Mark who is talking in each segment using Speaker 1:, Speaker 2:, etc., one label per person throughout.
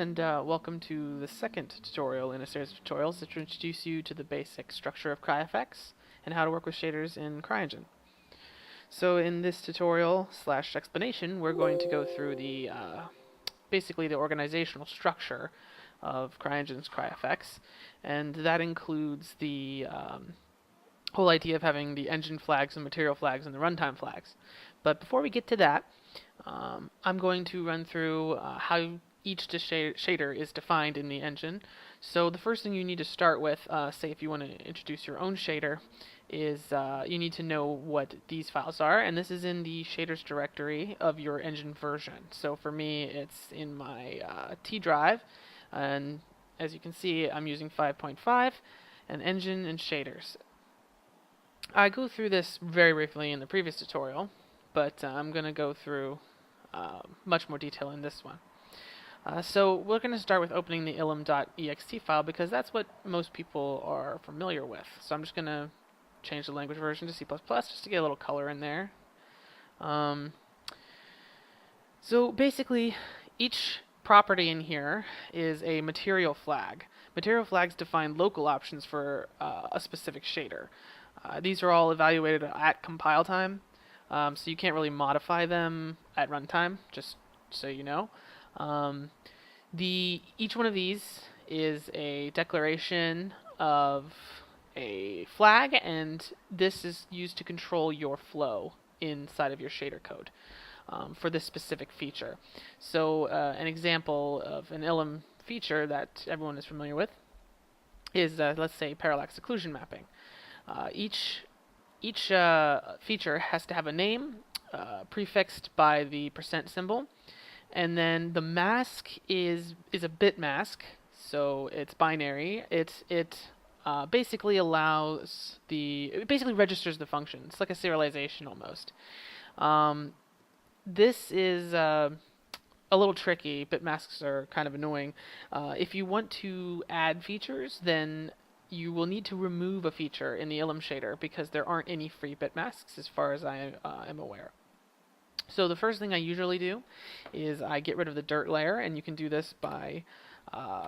Speaker 1: and welcome to the second tutorial in a series of tutorials that will introduce you to the basic structure of CryFx and how to work with shaders in CryEngine. So in this tutorial slash explanation, we're going to go through the basically the organizational structure of CryEngine's CryFx, and that includes the whole idea of having the engine flags and material flags and the runtime flags. But before we get to that, I'm going to run through how each shader is defined in the engine. So the first thing you need to start with, say if you want to introduce your own shader, is you need to know what these files are, and this is in the shaders directory of your engine version. So for me, it's in my T drive, and as you can see, I'm using 5.5 and engine and shaders. I go through this very briefly in the previous tutorial, but I'm going to go through much more detail in this one. So we're going to start with opening the ilum.ext file because that's what most people are familiar with. So I'm just going to change the language version to C++ just to get a little color in there. So basically, each property in here is a material flag. Material flags define local options for a specific shader. These are all evaluated at compile time, so you can't really modify them at runtime, just so you know. Each one of these is a declaration of a flag, and this is used to control your flow inside of your shader code for this specific feature. So an example of an ilum feature that everyone is familiar with is, let's say, parallax occlusion mapping. Each feature has to have a name prefixed by the % symbol, and then the mask is a bit mask, so it's binary. It basically registers the function. It's like a serialization almost. This is a little tricky. Bit masks are kind of annoying. If you want to add features, then you will need to remove a feature in the ilum shader because there aren't any free bit masks as far as I am aware. So the first thing I usually do is I get rid of the dirt layer, and you can do this by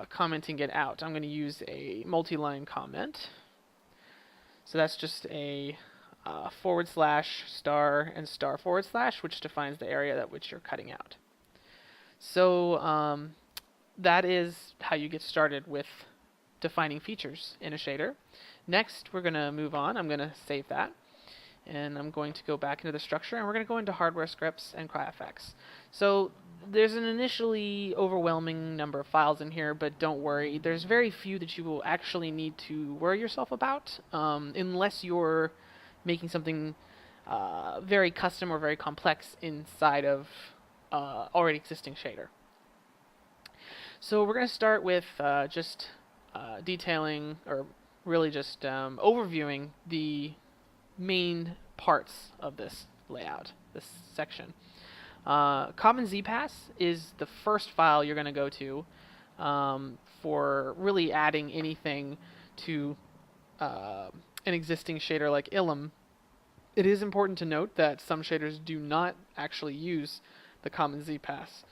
Speaker 1: commenting it out. I'm going to use a multi-line comment. So that's just a / star and star /, which defines the area that which you're cutting out. So that is how you get started with defining features in a shader. Next, we're going to move on. I'm going to save that, and I'm going to go back into the structure, and we're going to go into hardware scripts and CryFx. So there's an initially overwhelming number of files in here, but don't worry, there's very few that you will actually need to worry yourself about, unless you're making something very custom or very complex inside of already existing shader. So we're going to start with just detailing, or really just overviewing the main parts of this layout, this section. Common ZPass is the first file you're going to go to for really adding anything to an existing shader like ilum. It is important to note that some shaders do not actually use the common ZPass.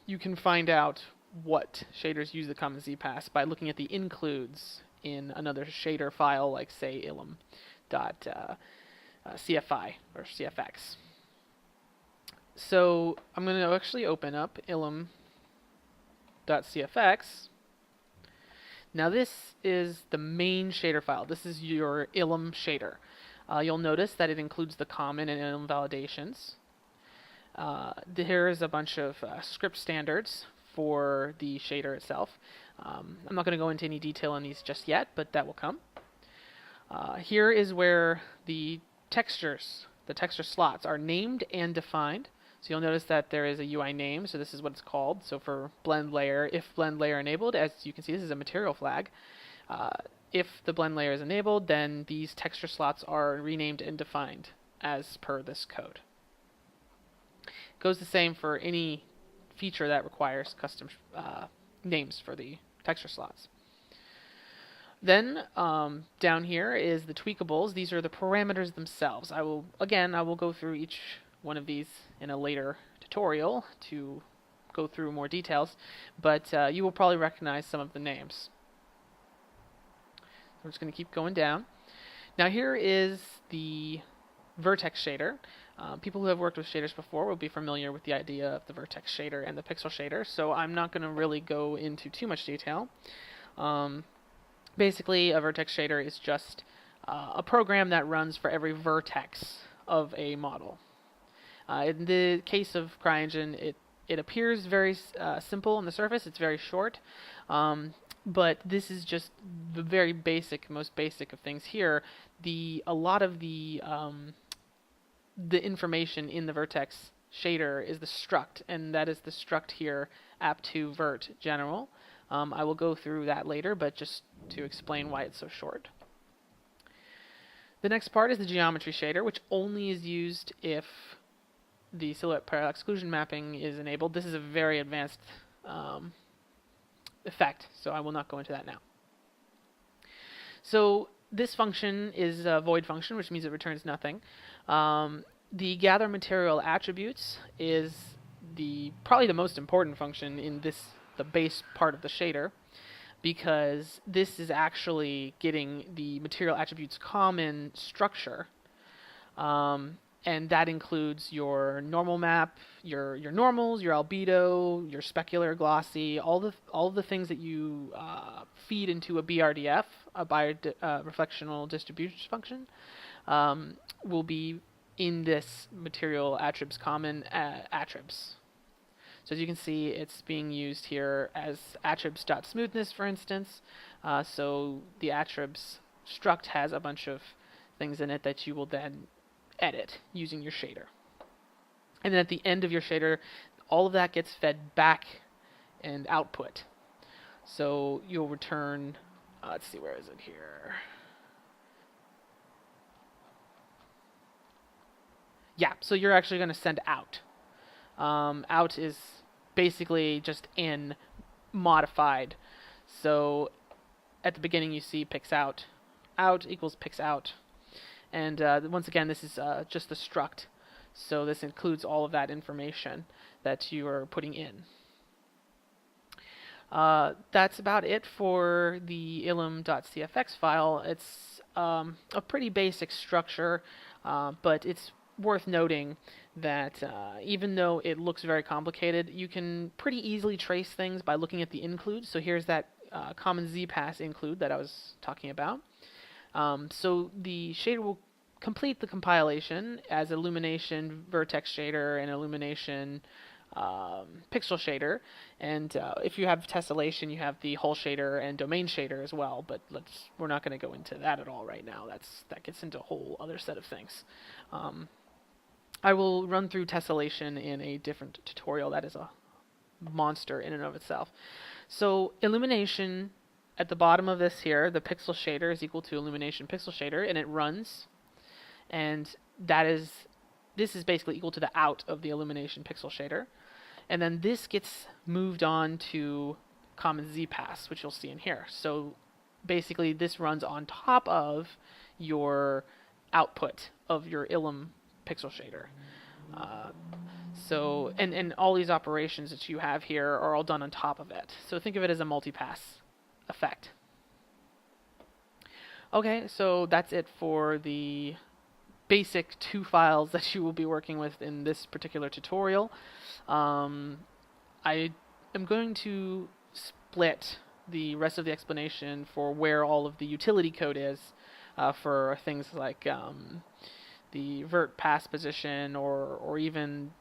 Speaker 1: You can find out what shaders use the common ZPass by looking at the includes in another shader file, like say ilum.cfi or CFX. So I'm going to actually open up ilum.cfx. Now this is the main shader file. This is your ilum shader. You'll notice that it includes the common and ilum validations. Here is a bunch of script standards for the shader itself. I'm not going to go into any detail on these just yet, but that will come. Here is where the texture slots are named and defined. So you'll notice that there is a UI name, so this is what it's called. So for blend layer, if blend layer enabled, as you can see, this is a material flag. If the blend layer is enabled, then these texture slots are renamed and defined as per this code. It goes the same for any feature that requires custom names for the texture slots. Then down here is the tweakables. These are the parameters themselves. I will go through each one of these in a later tutorial to go through more details, but you will probably recognize some of the names. I'm just going to keep going down. Now here is the vertex shader. People who have worked with shaders before will be familiar with the idea of the vertex shader and the pixel shader, so I'm not going to really go into too much detail. Basically, a vertex shader is just a program that runs for every vertex of a model. In the case of CryEngine, it appears very simple on the surface. It's very short, but this is just the very basic, most basic of things here. A lot of the information in the vertex shader is the struct, and that is the struct here, app2vert general. I will go through that later, but just to explain why it's so short. The next part is the geometry shader, which only is used if the silhouette parallax exclusion mapping is enabled. This is a very advanced effect, so I will not go into that now. So this function is a void function, which means it returns nothing. The gather material attributes is probably the most important function in the base part of the shader, because this is actually getting the material attributes common structure, and that includes your normal map, your normals, your albedo, your specular, glossy, all the things that you feed into a BRDF, a reflectional distribution function, will be in this material attributes common attributes. So as you can see, it's being used here as attributes.smoothness, for instance. So the attributes struct has a bunch of things in it that you will then edit using your shader. And then at the end of your shader, all of that gets fed back and output. So you'll return, let's see, where is it here? Yeah, so you're actually going to send out. Out is basically just in modified. So at the beginning you see pix out equals pix out. And once again, this is just the struct. So this includes all of that information that you are putting in. That's about it for the ilum.cfx file. It's a pretty basic structure, but it's worth noting that even though it looks very complicated, you can pretty easily trace things by looking at the include. So here's that common ZPass include that I was talking about. So the shader will complete the compilation as illumination vertex shader and illumination pixel shader, and if you have tessellation, you have the hull shader and domain shader as well, but we're not going to go into that at all right now. That gets into a whole other set of things. I will run through tessellation in a different tutorial. That is a monster in and of itself. So illumination at the bottom of this here, the pixel shader is equal to illumination pixel shader, and it runs, and this is basically equal to the out of the illumination pixel shader. And then this gets moved on to common ZPass, which you'll see in here. So basically this runs on top of your output of your Ilum pixel shader. So all these operations that you have here are all done on top of it. So think of it as a multipass effect. Okay, so that's it for the basic 2 files that you will be working with in this particular tutorial. I am going to split the rest of the explanation for where all of the utility code is for things like the vert pass position or even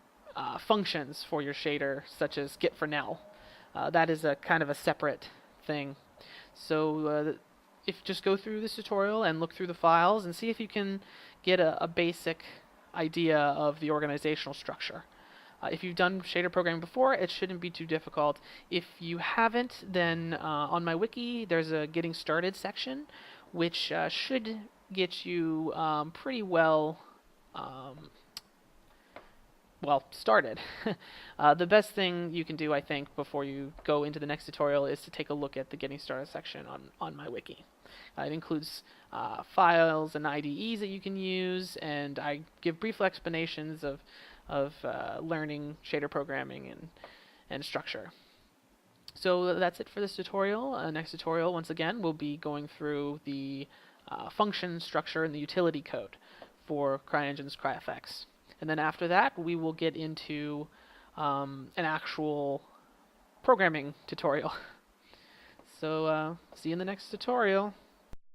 Speaker 1: functions for your shader, such as get for nel. That is a kind of a separate thing. So if just go through this tutorial and look through the files and see if you can get a basic idea of the organizational structure. If you've done shader programming before, it shouldn't be too difficult. If you haven't, then on my wiki there's a getting started section, which should get you pretty well started. The best thing you can do, I think, before you go into the next tutorial is to take a look at the getting started section on my wiki. It includes files and IDEs that you can use, and I give brief explanations of learning shader programming and structure. So that's it for this tutorial. Next tutorial, once again, we'll be going through the function structure and the utility code for CryEngine's CryFx. And then after that, we will get into an actual programming tutorial. So see you in the next tutorial.